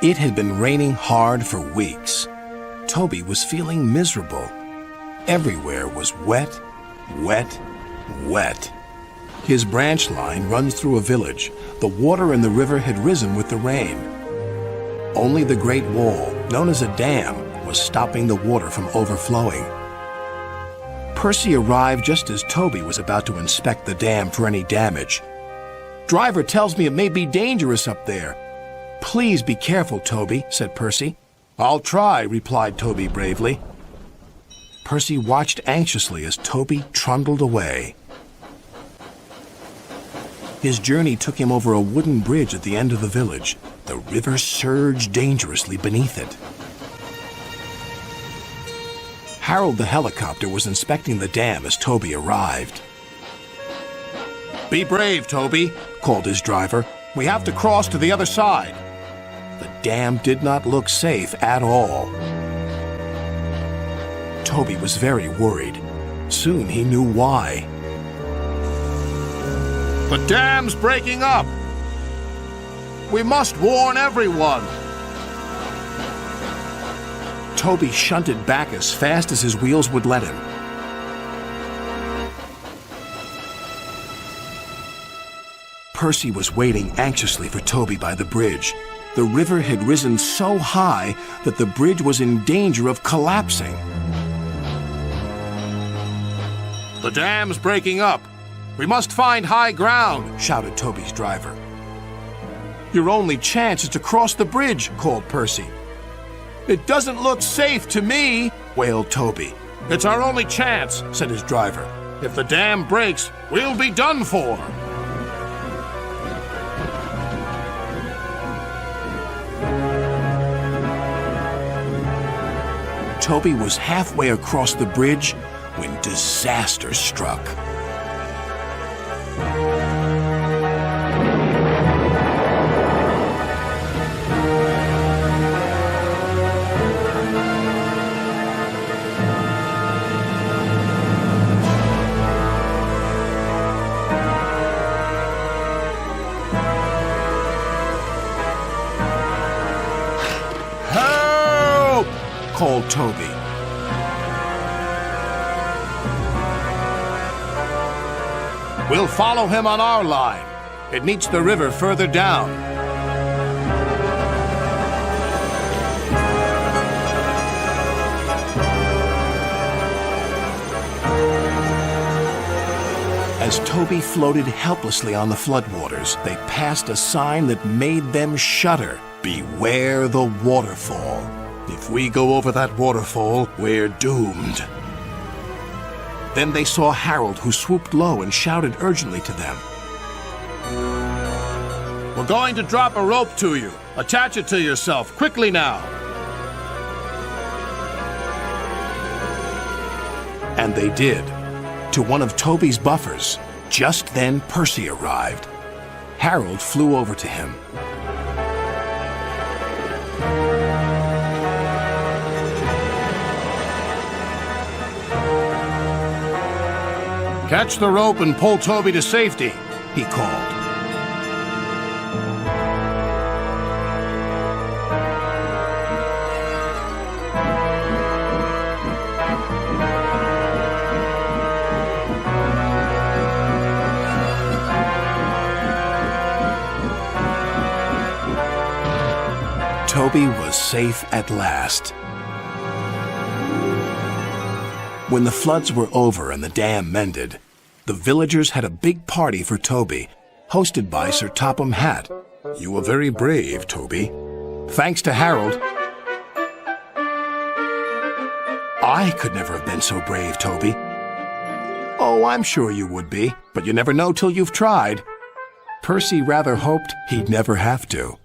It had been raining hard for weeks. Toby was feeling miserable. Everywhere was wet, wet, wet. His branch line runs through a village. The water in the river had risen with the rain. Only the Great Wall, known as a dam, was stopping the water from overflowing. Percy arrived just as Toby was about to inspect the dam for any damage. "Driver tells me it may be dangerous up there." "Please be careful, Toby," said Percy. "I'll try," replied Toby bravely. Percy watched anxiously as Toby trundled away. His journey took him over a wooden bridge at the end of the village. The river surged dangerously beneath it. Harold the helicopter was inspecting the dam as Toby arrived. "Be brave, Toby," called his driver. "We have to cross to the other side." The dam did not look safe at all. Toby was very worried. Soon he knew why. "The dam's breaking up! We must warn everyone!" Toby shunted back as fast as his wheels would let him. Percy was waiting anxiously for Toby by the bridge. The river had risen so high that the bridge was in danger of collapsing. "The dam's breaking up! We must find high ground!" shouted Toby's driver. "Your only chance is to cross the bridge," called Percy. "It doesn't look safe to me," wailed Toby. "It's our only chance," said his driver. "If the dam breaks, we'll be done for." Toby was halfway across the bridge when disaster struck. "Help!" called Toby. "We'll follow him on our line. It meets the river further down." As Toby floated helplessly on the floodwaters, they passed a sign that made them shudder. "Beware the waterfall. If we go over that waterfall, we're doomed." Then they saw Harold, who swooped low and shouted urgently to them. "We're going to drop a rope to you. Attach it to yourself, quickly now." And they did, to one of Toby's buffers. Just then Percy arrived. Harold flew over to him. "Catch the rope and pull Toby to safety," he called. Toby was safe at last. When the floods were over and the dam mended, the villagers had a big party for Toby, hosted by Sir Topham Hatt. "You were very brave, Toby." "Thanks to Harold." "I could never have been so brave, Toby." "Oh, I'm sure you would be, but you never know till you've tried." Percy rather hoped he'd never have to.